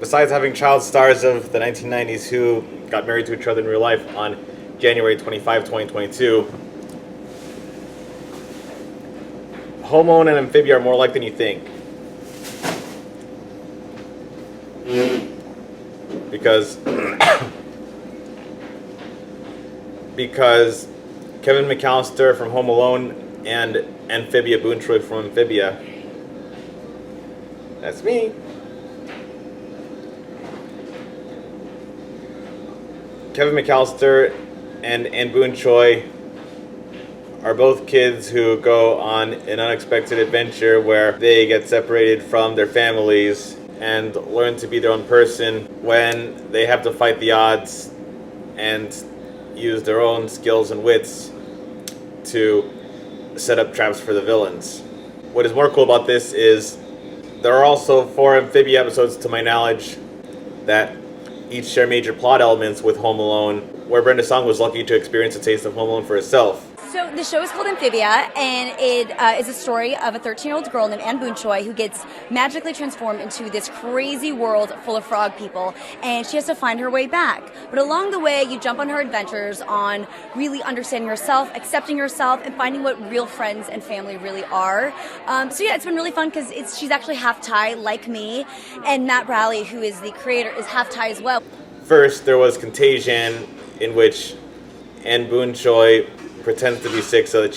Besides having child stars of the 1990s who got married to each other in real life on January 25, 2022, Home Alone and Amphibia are more alike than you think. Because Kevin McAllister from Home Alone and Amphibia Boonchuy from Amphibia, that's me, Kevin McAllister and Boonchuy are both kids who go on an unexpected adventure where they get separated from their families and learn to be their own person when they have to fight the odds and use their own skills and wits to set up traps for the villains. What is more cool about this is there are also 4 Amphibia episodes, to my knowledge, that each share major plot elements with Home Alone, where Brenda Song was lucky to experience a taste of Home Alone for herself. So the show is called Amphibia, and it is a story of a 13-year-old girl named Boonchuy who gets magically transformed into this crazy world full of frog people, and she has to find her way back. But along the way, you jump on her adventures on really understanding yourself, accepting yourself, and finding what real friends and family really are. So yeah, it's been really fun because she's actually half Thai, like me, and Matt Rowley, who is the creator, is half Thai as well. First, there was Contagion, in which Boonchuy pretends to be sick so that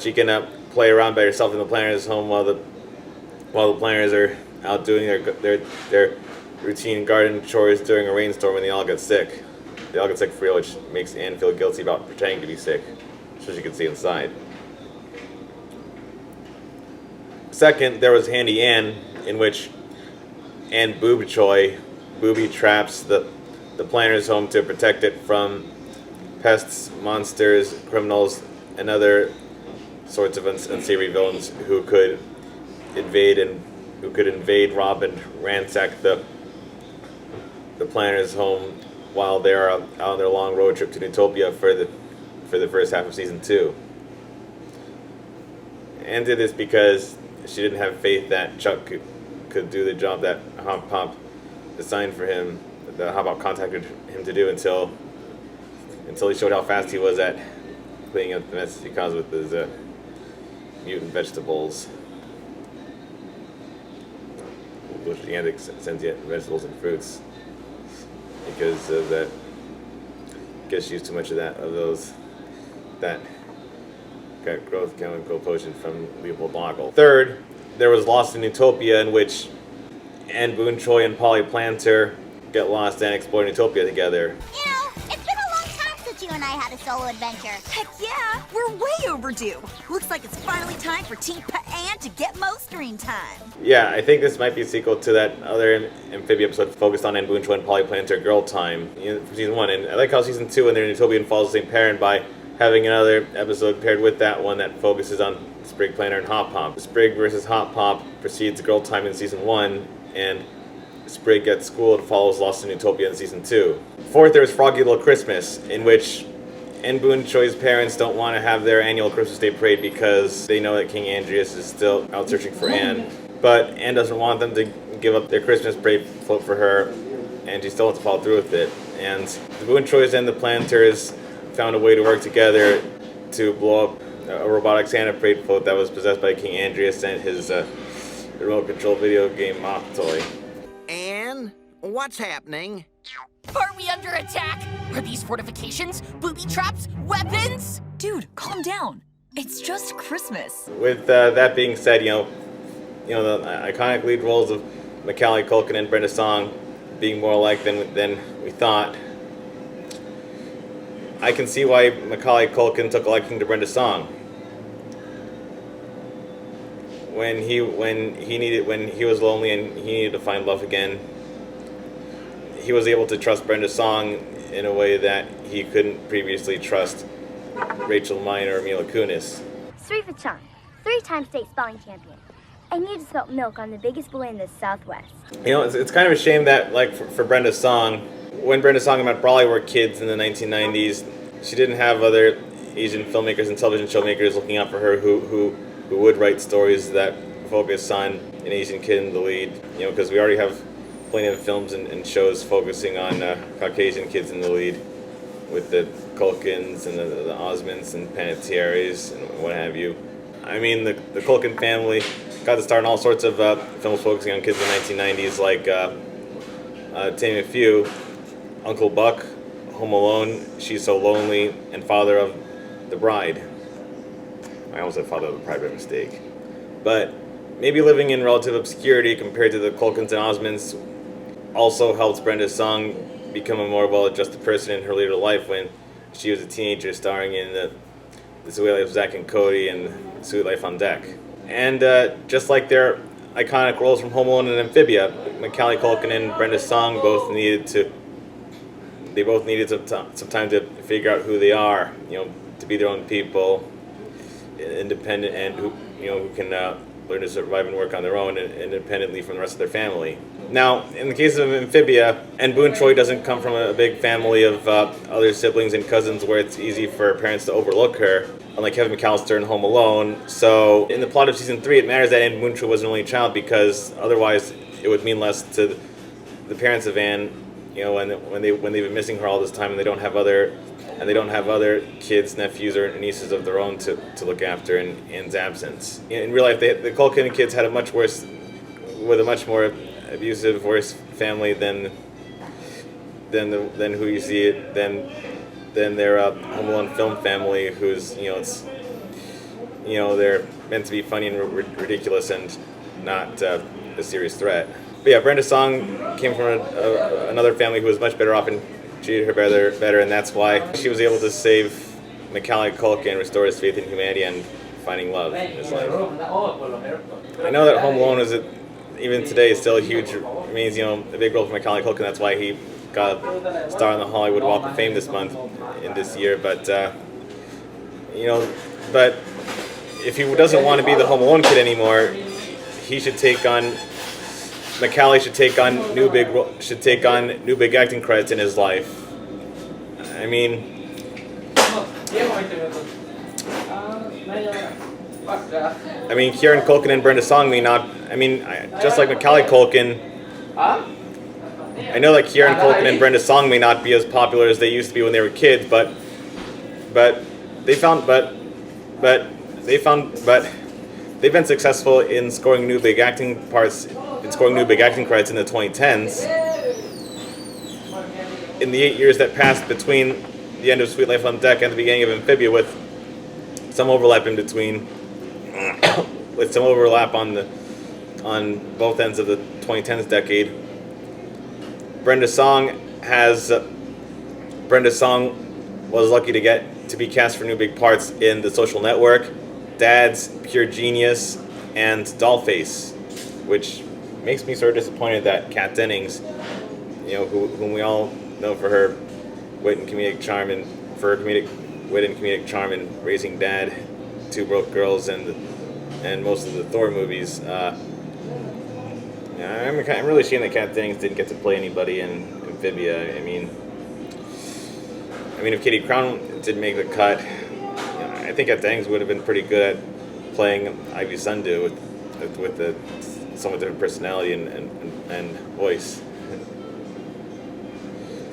she can play around by herself in the Planners' home while the Planners are out doing their routine garden chores during a rainstorm, and they all get sick. They all get sick for real, which makes Anne feel guilty about pretending to be sick so she can see inside. Second, there was Handy Ann, in which Anne Boonchuy booby traps the Planners' home to protect it from pests, monsters, criminals, and other sorts of unsavory villains who could invade, rob, and ransack the Planners' home while they're out on their long road trip to Utopia for the first half of season 2. And did this because she didn't have faith that Chuck could do the job that Hop Pop assigned for him, that Hop Pop contacted him to do until he showed how fast he was at cleaning up the mess he caused with his mutant vegetables. Gigantic sentient vegetables and fruits. Because of that, she used too much of that got growth chemical potion from Leopold Boggle. Third, there was Lost in Utopia, in which Anne Boonchuy and Polly Planter get lost and explore Utopia together. You and I had a solo adventure. Heck yeah! We're way overdue. Looks like it's finally time for Team Anne to get most screen time. Yeah, I think this might be a sequel to that other Amphibia episode focused on Anne Boonchuy and Polly Planter Girl Time from season 1. And I like how season 2, when they're in Utopia, follows the same parent by having another episode paired with that one that focuses on Sprig, Planter, and Hop Pop. Sprig versus Hop Pop precedes Girl Time in season 1, and Sprig gets schooled and follows Lost in Utopia in season 2. Fourth, there was Froggy Little Christmas, in which Anne Boonchui's parents don't want to have their annual Christmas Day parade because they know that King Andreas is still out searching for Anne. But Anne doesn't want them to give up their Christmas parade float for her, and she still wants to follow through with it. And the Boonchuys and the Planters found a way to work together to blow up a robotic Santa parade float that was possessed by King Andreas and his remote control video game moth toy. Anne, what's happening? Are we under attack? Are these fortifications? Booby traps? Weapons? Dude, calm down. It's just Christmas. With that being said, the iconic lead roles of Macaulay Culkin and Brenda Song being more alike than we thought, I can see why Macaulay Culkin took a liking to Brenda Song. When he was lonely and he needed to find love again, he was able to trust Brenda Song in a way that he couldn't previously trust Rachel Mine or Mila Kunis. Sri Chang, 3-time state spelling champion. And you just spelled milk on the biggest boy in the Southwest. It's kind of a shame that, like, for Brenda Song, when Brenda Song and Matt Brawley were kids in the 1990s, she didn't have other Asian filmmakers and television showmakers looking out for her who would write stories that focus on an Asian kid in the lead, because we already have plenty of films and shows focusing on Caucasian kids in the lead, with the Culkins and the Osmonds and Panettieres and what have you. I mean, the Culkin family got to star in all sorts of films focusing on kids in the 1990s, like to name a few: Uncle Buck, Home Alone, She's So Lonely, and Father of the Bride. I almost said Father of the Bride by mistake. But maybe living in relative obscurity compared to the Culkins and Osmonds also helps Brenda Song become a more well-adjusted person in her later life when she was a teenager, starring in The Sweet Life of Zack and Cody and Sweet Life on Deck. And just like their iconic roles from Home Alone and Amphibia, Macaulay Culkin and Brenda Song both needed some time to figure out who they are, to be their own people, independent, and who can learn to survive and work on their own independently from the rest of their family. Now, in the case of Amphibia, and Boonchuy doesn't come from a big family of other siblings and cousins where it's easy for parents to overlook her, unlike Kevin McAllister in Home Alone. So, in the plot of season 3, it matters that Anne Boonchuy was an only child, because otherwise it would mean less to the parents of Anne, when they've been missing her all this time, and they don't have other kids, nephews, or nieces of their own to look after in Anne's absence. In real life, the Culkin kids had a much more abusive, worse family than who you see it than their Home Alone film family, who's they're meant to be funny and ridiculous and not a serious threat. But yeah, Brenda Song came from another family who was much better off and treated her better, and that's why she was able to save Macaulay Culkin, restore his faith in humanity, and finding love in his life. I know that Home Alone even today is still a huge, a big role for Macaulay Culkin. That's why he got a star on the Hollywood Walk of Fame this year. But but if he doesn't want to be the Home Alone kid anymore, Macaulay should take on new big acting credits in his life. I mean, Kieran Culkin and Brenda Song may not. Just like Macaulay Culkin, I know that Kieran Culkin and Brenda Song may not be as popular as they used to be when they were kids, but they've been successful in scoring new big acting credits in the 2010s. In the 8 years that passed between the end of Sweet Life on Deck and the beginning of Amphibia, with some overlap in between, with some overlap on both ends of the 2010s decade, Brenda Song was lucky to be cast for new big parts in The Social Network, Dads, Pure Genius, and Dollface, which makes me sort of disappointed that Kat Dennings, whom we all know for her wit and comedic charm and Raising Dad, Two Broke Girls, and most of the Thor movies. I'm really ashamed that Kat Dennings didn't get to play anybody in Amphibia. If Katie Crown didn't make the cut, I think Kat Dennings would have been pretty good at playing Ivy Sundu with the somewhat different personality and voice.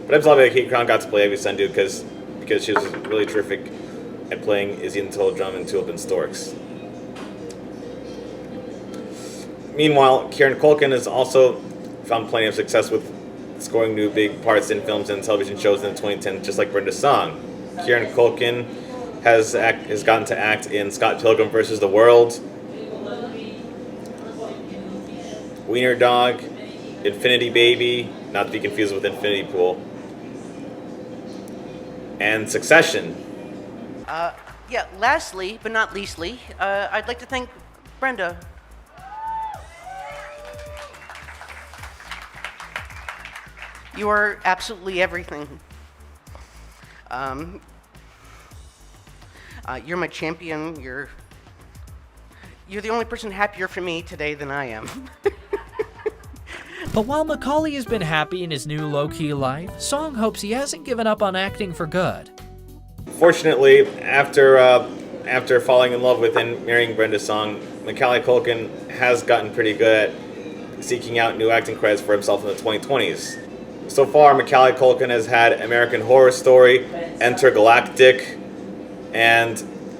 But I'm glad that Katie Crown got to play Ivy Sundu because she was really terrific at playing Izzy and Tulip Drum and Tulip and Storks. Meanwhile, Kieran Culkin has also found plenty of success with scoring new big parts in films and television shows in the 2010s, just like Brenda Song. Kieran Culkin has gotten to act in Scott Pilgrim vs. the World, Wiener Dog, Infinity Baby, not to be confused with Infinity Pool, and Succession. Lastly, but not leastly, I'd like to thank Brenda. You are absolutely everything. You're my champion. You're the only person happier for me today than I am. But while Macaulay has been happy in his new low-key life, Song hopes he hasn't given up on acting for good. Fortunately, after falling in love with and marrying Brenda Song, Macaulay Culkin has gotten pretty good at seeking out new acting credits for himself in the 2020s. So far, Macaulay Culkin has had American Horror Story, Intergalactic, and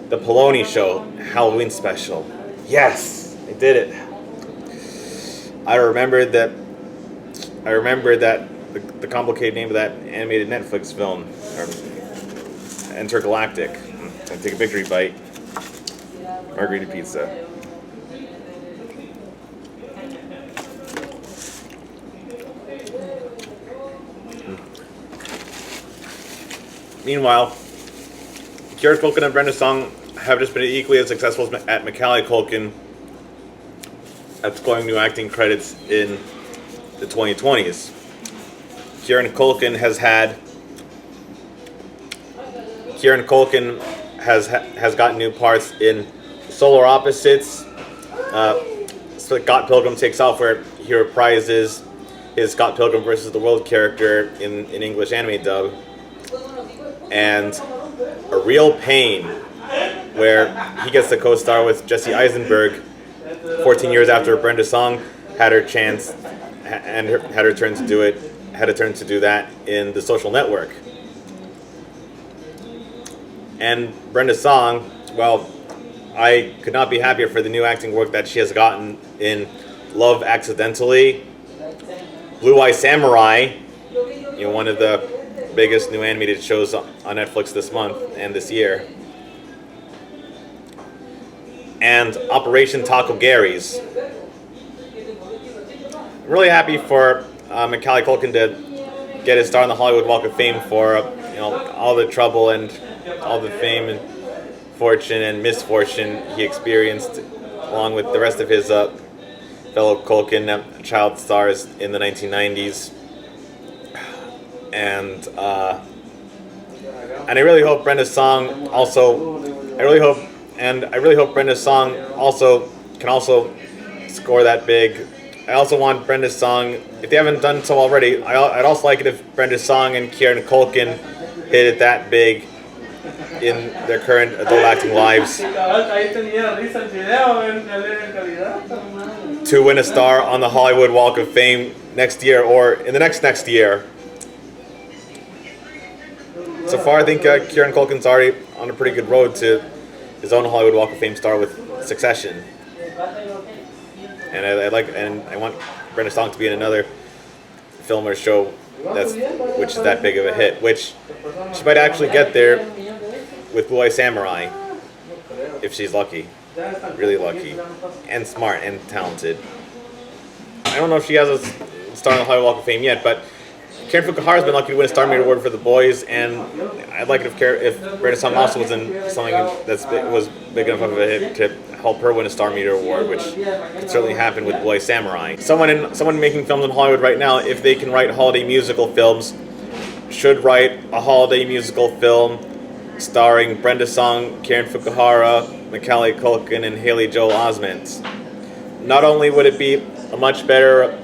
The Polony Show Halloween special. Yes, I did it. I remembered that the complicated name of that animated Netflix film, Intergalactic. I take a victory bite. Margarita pizza. Meanwhile, Kieran Culkin and Brenda Song have just been equally as successful at Macaulay Culkin at scoring new acting credits in the 2020s. Kieran Culkin has gotten new parts in Solar Opposites. Scott Pilgrim Takes Off, where he reprises his Scott Pilgrim versus the World character in English anime dub, and A Real Pain, where he gets to co-star with Jesse Eisenberg 14 years after Brenda Song had her chance and had a turn to do that in The Social Network. And Brenda Song, well, I could not be happier for the new acting work that she has gotten in Love Accidentally, Blue Eye Samurai, one of the biggest new animated shows on Netflix this month and this year, and Operation Taco Gary's. I'm really happy for Macaulay Culkin to get his start on the Hollywood Walk of Fame for all the trouble and all the fame and fortune and misfortune he experienced, along with the rest of his fellow Culkin child stars in the 1990s. And I really hope Brenda Song also. I really hope Brenda Song can also score that big. I also want Brenda Song, if they haven't done so already, I'd also like it if Brenda Song and Kieran Culkin hit it that big in their current adult acting lives to win a star on the Hollywood Walk of Fame next year or in the next year. So far, I think Kieran Culkin's already on a pretty good road to his own Hollywood Walk of Fame star with Succession. And I want Brenda Song to be in another film or show which is that big of a hit, which she might actually get there with Blue Eye Samurai, if she's lucky, really lucky, and smart and talented. I don't know if she has a star on the Hollywood Walk of Fame yet, but Karen Fukuhara's been lucky to win a Star Meter Award for The Boys, and I'd like it if Brenda Song also was in something was big enough of a hit to help her win a Star Meter Award, which could certainly happen with Blue Eye Samurai. Someone making films in Hollywood right now, if they can write holiday musical films, should write a holiday musical film starring Brenda Song, Karen Fukuhara, Macaulay Culkin, and Haley Joel Osment. Not only would it be a much better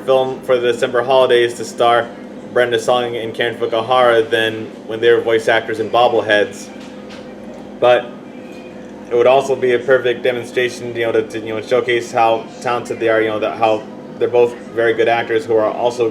film for the December holidays to star Brenda Song and Karen Fukuhara than when they were voice actors in Bobbleheads, but it would also be a perfect demonstration, to showcase how talented they are. How they're both very good actors who are also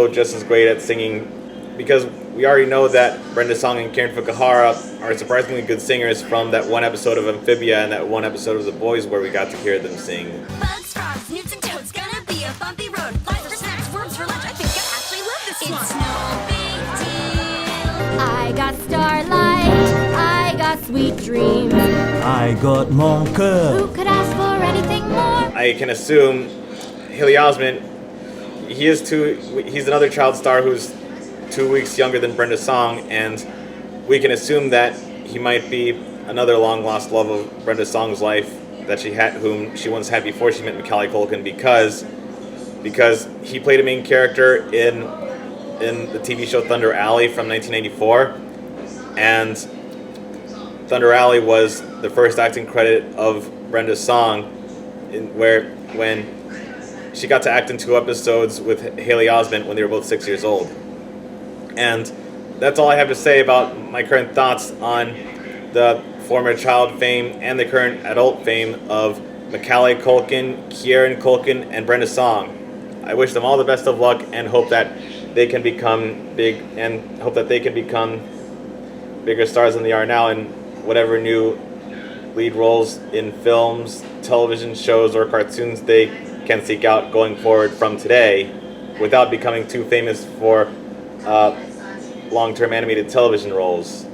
just as great at singing. Because we already know that Brenda Song and Karen Fukuhara are surprisingly good singers from that one episode of Amphibia and that one episode of The Boys where we got to hear them sing. Bugs, frogs, newts, and toads, gonna be a bumpy road. Flies for snacks, worms for lunch. I think I actually love this one. It's no big deal. I got starlight. I got sweet dreams. I got mon cœur. Who could ask for anything more? I can assume Haley Osment, he's another child star who's 2 weeks younger than Brenda Song, and we can assume that he might be another long-lost love of Brenda Song's life whom she once had before she met Macaulay Culkin, because he played a main character in the TV show Thunder Alley from 1984, and Thunder Alley was the first acting credit of Brenda Song, when she got to act in 2 episodes with Haley Osment when they were both 6 years old. And that's all I have to say about my current thoughts on the former child fame and the current adult fame of Macaulay Culkin, Kieran Culkin, and Brenda Song. I wish them all the best of luck and hope that they can become big and hope that they can become bigger stars than they are now in whatever new lead roles in films, television shows, or cartoons they can seek out going forward from today without becoming too famous for long-term animated television roles.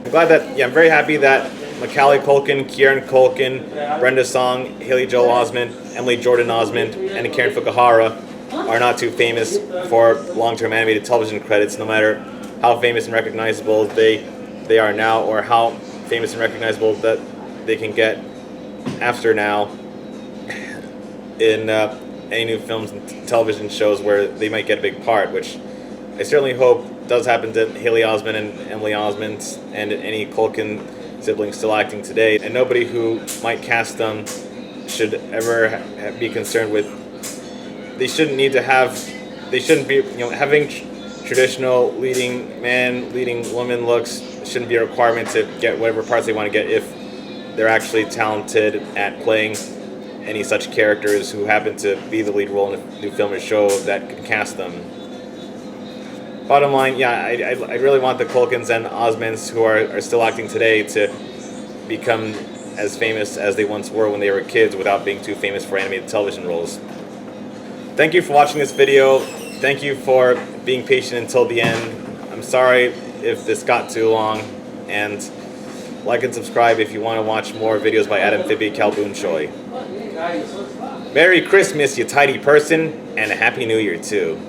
I'm very happy that Macaulay Culkin, Kieran Culkin, Brenda Song, Haley Joel Osment, Emily Jordan Osment, and Karen Fukuhara are not too famous for long-term animated television credits, no matter how famous and recognizable they are now, or how famous and recognizable that they can get after now in any new films and television shows where they might get a big part, which I certainly hope does happen to Haley Osment and Emily Osment and any Culkin siblings still acting today. And nobody who might cast them should ever be concerned with. They shouldn't be, having traditional leading man, leading woman looks shouldn't be a requirement to get whatever parts they want to get if they're actually talented at playing any such characters who happen to be the lead role in a new film or show that can cast them. Bottom line, I really want the Culkins and Osmonds who are still acting today to become as famous as they once were when they were kids without being too famous for animated television roles. Thank you for watching this video. Thank you for being patient until the end. I'm sorry if this got too long, and like and subscribe if you want to watch more videos by Amphibia Boonchuy. Merry Christmas, you tidy person, and a Happy New Year too.